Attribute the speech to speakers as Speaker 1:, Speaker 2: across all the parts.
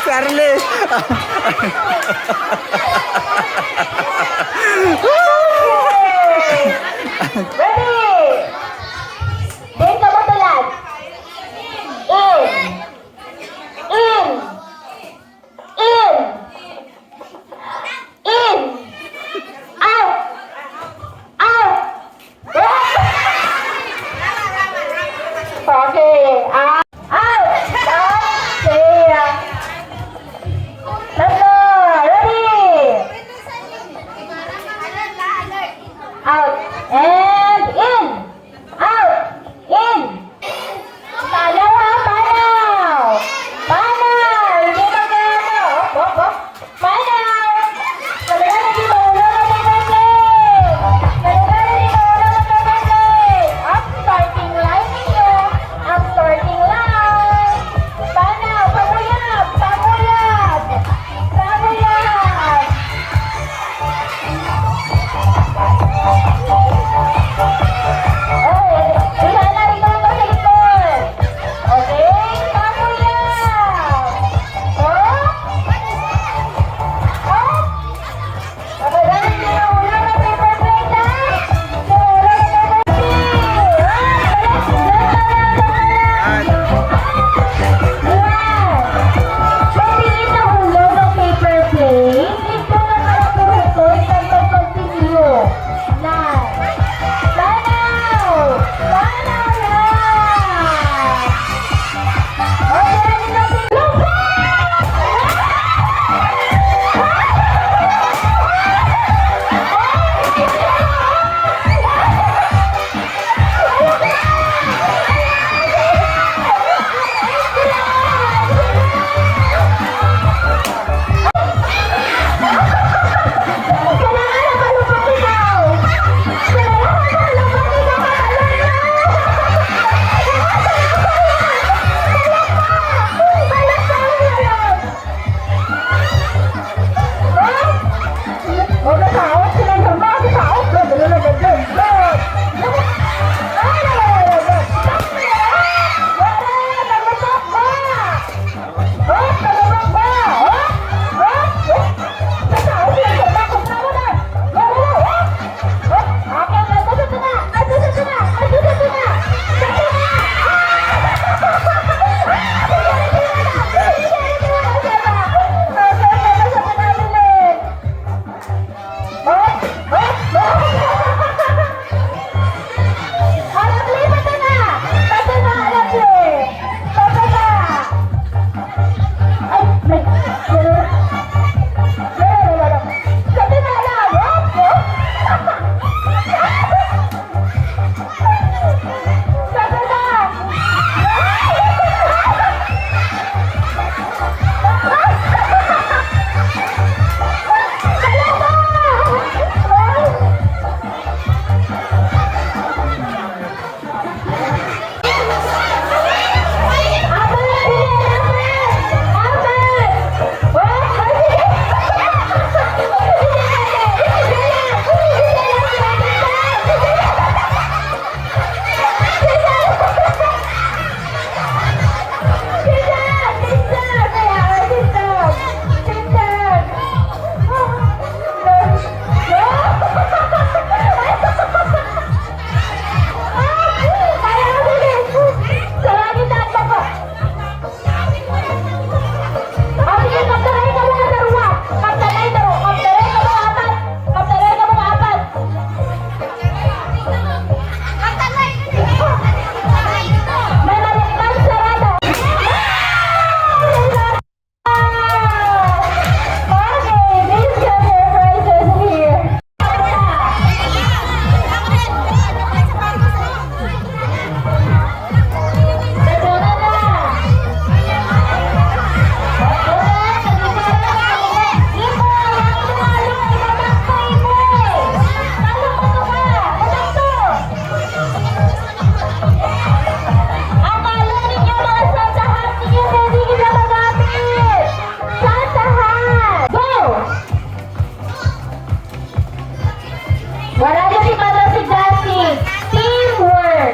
Speaker 1: Charlie.
Speaker 2: Ready? Dito mo tulad. In. In. In. In. Out. Out. Okay. Out. Out. Okay. Tatlo. Ready? Out. And in. Out. In. Panaw ha, panaw. Panaw. Hindi magano. Hop, hop. Panaw. Talaga hindi mo ulo na pagkakas. Talaga hindi mo ulo na pagkakas. Up, starting line ninyo. Up, starting line. Panaw. Pamuyab. Pamuyab. Pamuyab.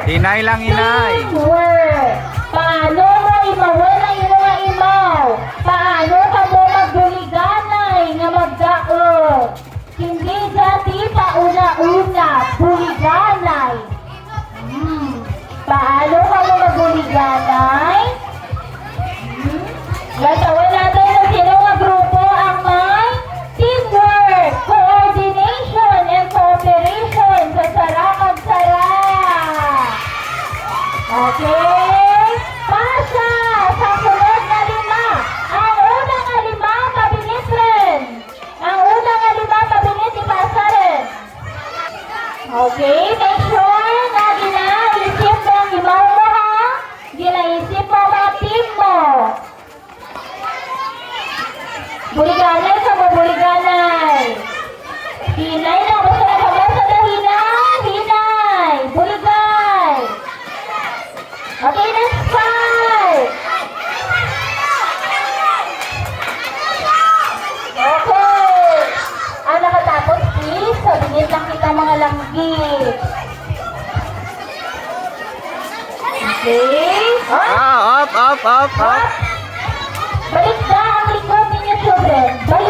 Speaker 1: Inay lang, inay.
Speaker 2: Teamwork. Paano mo imawala yung mga imaw? Paano Lasawin natin na sino nga grupo ang may teamwork, coordination, and cooperation sa sara kag sara. Okay? Pasa sa sunod na lima. Ang unang nga lima, pabilis rin. Ang unang nga lima, pabilis, ipasa rin. Okay, make sure na ginaisip ng imaw mo ha. Ginaisip mo mga team mo. Buliganay sa buliganay. Hinay na, basta na pabasa na hinay. Hinay, buligay. Okay, next part. Okay. Ang nakatapos please, sabihin lang kita mga langgit. Okay. Oh,
Speaker 1: Up.
Speaker 2: balik na ang likod ninyo, children. Balik